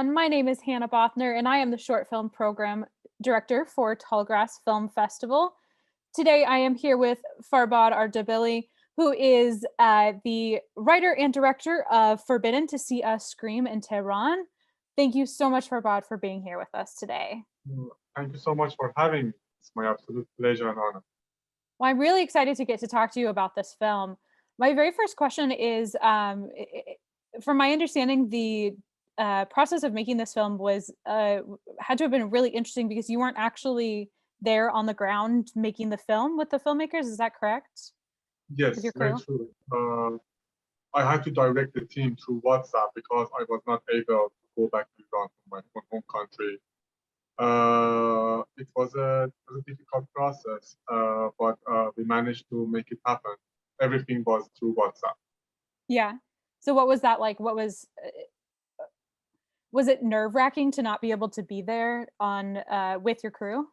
everyone. My name is Hannah Bothner, and I am the short film program director for Tallgrass Film Festival. Today, I am here with Farbod Ardebili, who is the writer and director of Forbidden to See Us Scream in Tehran. Thank you so much, Farbod, for being here with us today. Thank you so much for having me. It's my absolute pleasure and honor. Well, I'm really excited to get to talk to you about this film. My very first question is, from my understanding, the process of making this film was had to have been really interesting because you weren't actually there on the ground making the film with the filmmakers. Is that correct? With Yes, your very crew? true. I had to direct the team through WhatsApp because I was not able to go back to Iran from my home country. It was a difficult process, but we managed to make it happen. Everything was through WhatsApp. Yeah. So what was that like? Was it nerve-wracking to not be able to be there on with your crew?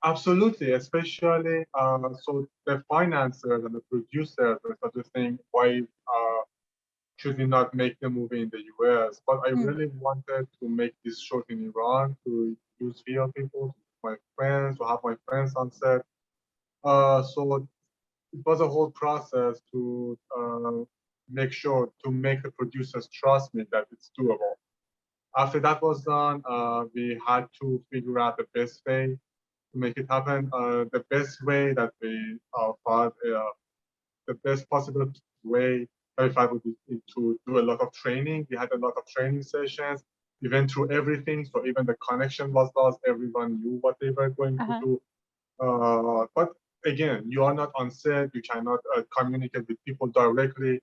Absolutely, especially so the financiers and the producers were suggesting why should we not make the movie in the US? But I Mm. really wanted to make this short in Iran, to use real people, my friends, to have my friends on set. So it was a whole process to make sure to make the producers trust me that it's doable. After that was done, we had to figure out the best way to make it happen. The best way that we thought, the best possible way that we thought would be to do a lot of training. We had a lot of training sessions. We went through everything, so even the connection was lost. Everyone knew what they were going to Uh-huh. do. But again, you are not on set. You cannot communicate with people directly.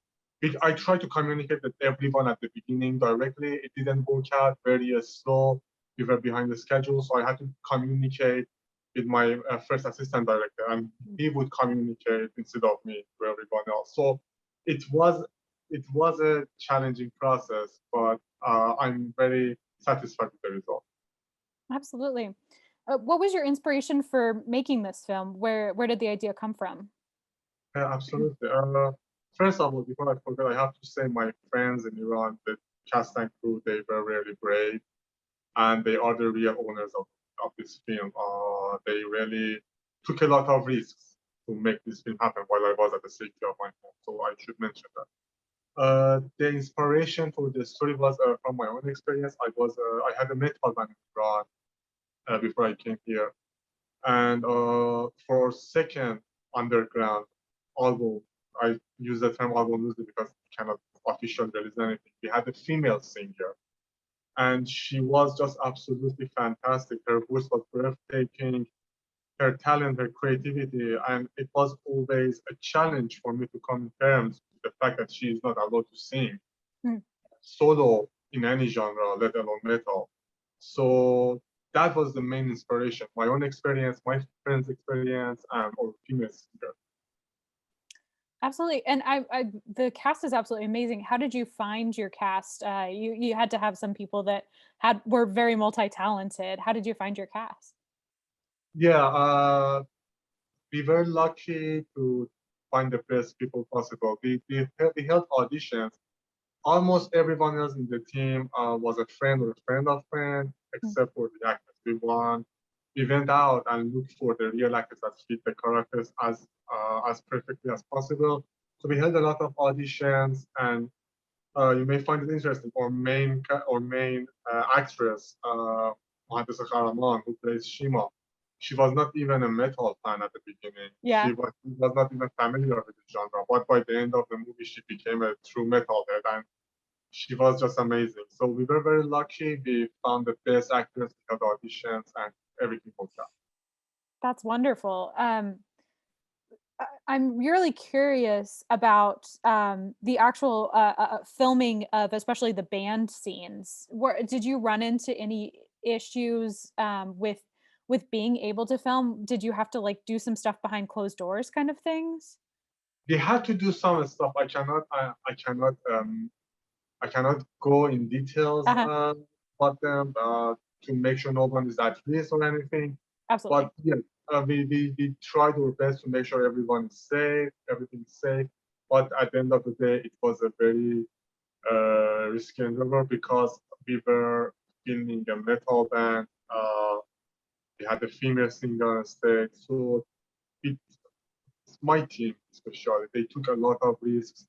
I tried to communicate with everyone at the beginning directly. It didn't work out. Very slow. We were behind the schedule, so I had to communicate with my first assistant director, and he would communicate instead of me to everyone else. So it was a challenging process, but I'm very satisfied with the result. Absolutely. What was your inspiration for making this film? Where did the idea come from? Yeah, absolutely. First of all, before I forget, I have to say my friends in Iran, the cast and crew, they were really brave, and they are the real owners of this film. They really took a lot of risks to make this film happen while I was at the safety of my home. So I should mention that. The inspiration for the story was from my own experience. I had a metal band in Iran before I came here, and for second underground album, I use the term album loosely because it cannot officially release anything. We had a female singer, and she was just absolutely fantastic. Her voice was breathtaking, her talent, her creativity, and it was always a challenge for me to come to terms with the fact that she is not allowed to sing Mm. solo in any genre, let alone metal. So that was the main inspiration. My own experience, my friend's experience, and or female singer. Absolutely, and the cast is absolutely amazing. How did you find your cast? You had to have some people that were very multi-talented. How did you find your cast? Yeah, we were lucky to find the best people possible. We held auditions. Almost everyone else in the team was a friend or a friend of friend, Mm. except for the actors. We went out and looked for the real actors that fit the characters as perfectly as possible. So we held a lot of auditions, and you may find it interesting. Our main actress, Muhaddisa Kharaman, who plays Shima, she was not even a metal fan at the beginning. Yeah. She was not even familiar with the genre. But by the end of the movie, she became a true metalhead, and she was just amazing. So we were very lucky. We found the best actress, we had auditions, and everything worked out. That's wonderful. I'm really curious about the actual filming of especially the band scenes. Did you run into any issues with being able to film? Did you have to like do some stuff behind closed doors kind of things? We had to do some stuff. I cannot go in details Uh-huh. about them to make sure no one is at risk or anything. Absolutely. But yeah, we tried our best to make sure everyone is safe, everything is safe. But at the end of the day, it was a very risky endeavor because we were filming a metal band. We had a female singer on stage. So it's my team, especially. They took a lot of risks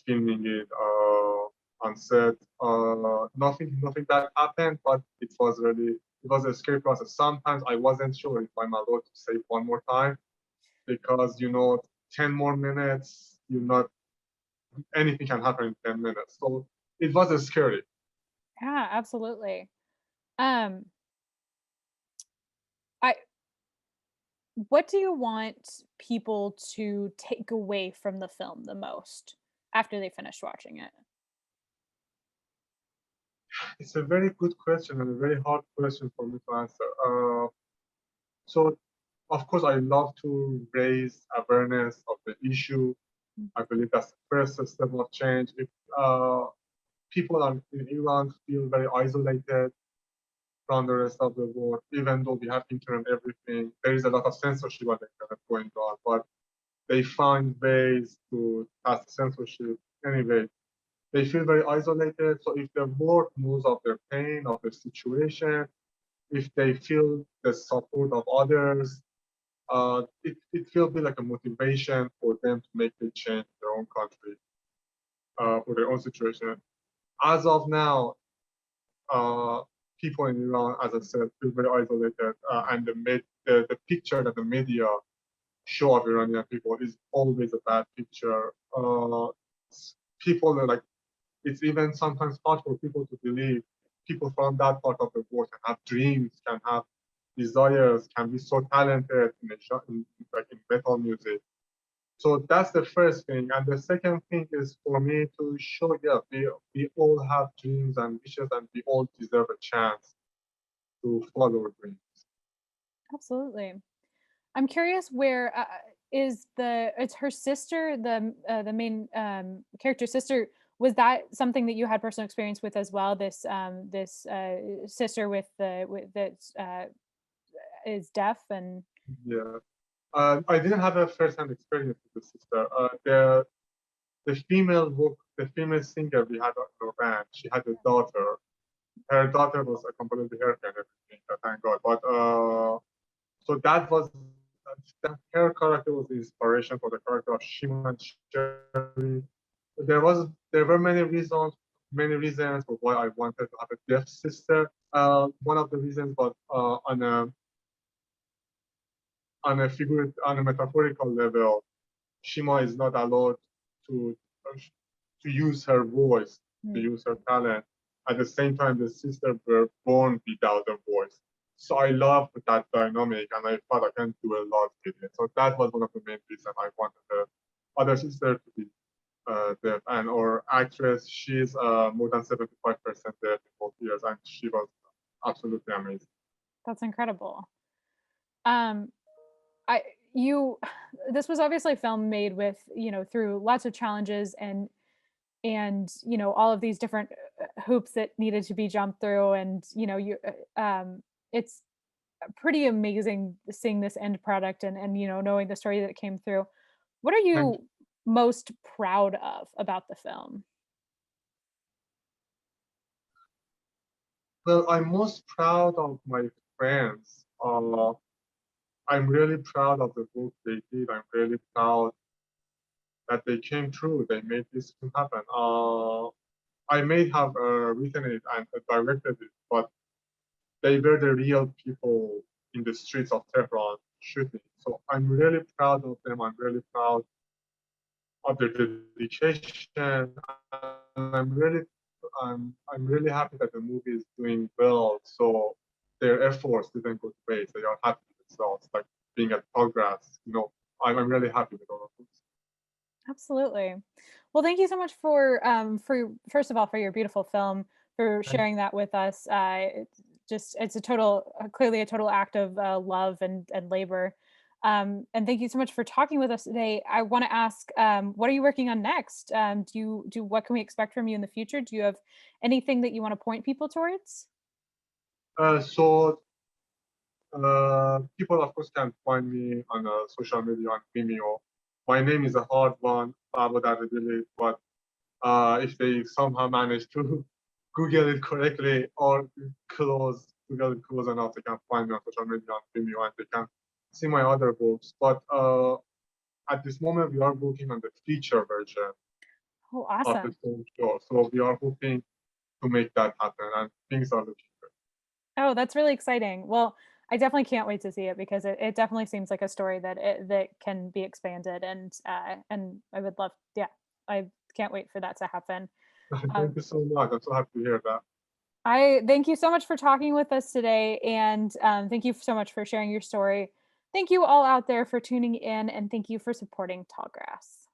filming it on set. Nothing bad happened, but it was a scary process. Sometimes I wasn't sure if I'm allowed to say one more time because 10 more minutes, anything can happen in 10 minutes. So it was scary. Yeah, absolutely. Um, I what do you want people to take away from the film the most after they finish watching it? It's a very good question and a very hard question for me to answer. So, of course, I love to raise awareness of the issue. I believe that's the first step of change. If people in Iran feel very isolated from the rest of the world, even though we have internet and everything, there is a lot of censorship on the internet going on, but they find ways to pass the censorship anyway. They feel very isolated. So if the world knows of their pain, of their situation, if they feel the support of others, it will be like a motivation for them to make a change in their own country, for their own situation. As of now, people in Iran, as I said, feel very isolated, and the picture that the media show of Iranian people is always a bad picture. People are like, it's even sometimes hard for people to believe people from that part of the world can have dreams, can have desires, can be so talented like in metal music. So that's the first thing. And the second thing is for me to show, yeah, we all have dreams and wishes, and we all deserve a chance to follow our dreams. Absolutely. I'm curious where it's her sister, the main character sister. Was that something that you had personal experience with as well? This sister that is deaf and Yeah. I didn't have a first-hand experience with the sister. The female singer we had in our band, she had a daughter. Her daughter was a completely healthy and everything, thank God. But so her character was the inspiration for the character of Shima and Sherry. There were many reasons for why I wanted to have a deaf sister. One of the reasons was on a metaphorical level, Shima is not allowed to to use her voice, to use her talent. At the same time, the sisters were born without a voice. So I loved that dynamic, and I thought I can do a lot with it. So that was one of the main reasons I wanted the other sister to be deaf. And our actress, she's more than 75% deaf in both years, and she was absolutely amazing. that's incredible. Um, I you this was obviously a film made with through lots of challenges and all of these different hoops that needed to be jumped through and it's pretty amazing seeing this end product and knowing the story that came through. What are Thank you you. most proud of about the film? Well, I'm most proud of my friends. I'm really proud of the work they did. I'm really proud that they came through. They made this film happen. I may have written it and directed it, but they were the real people in the streets of Tehran shooting. So I'm really proud of them. I'm really proud of their dedication. And I'm really happy that the movie is doing well. So their efforts didn't go to waste. They are happy with themselves, like being at Tallgrass. I'm really happy with all of this. Absolutely. Well, thank you so much for first of all for your beautiful film, for Thank sharing that with us. It's a total clearly a total act of love and labor. And thank you so much for talking with us today. I want to ask, what are you working on next? What can we expect from you in the future? Do you have anything that you want to point people towards? So people, of course, can find me on social media on Vimeo. My name is a hard one, Farbod Ardebili, but if they somehow manage to Google it correctly or Google it close enough, they can find me on social media on Vimeo and they can see my other books. But at this moment, we are working on the feature version Oh, of the awesome. film show. So we are hoping to make that happen, and things are looking good. Oh, that's really exciting. Well, I definitely can't wait to see it because it definitely seems like a story that can be expanded and I would love, yeah, I can't wait for that to happen. Thank Um, you so much. I'm so happy to hear that. I thank you so much for talking with us today, and thank you so much for sharing your story. Thank you all out there for tuning in, and thank you for supporting Tallgrass.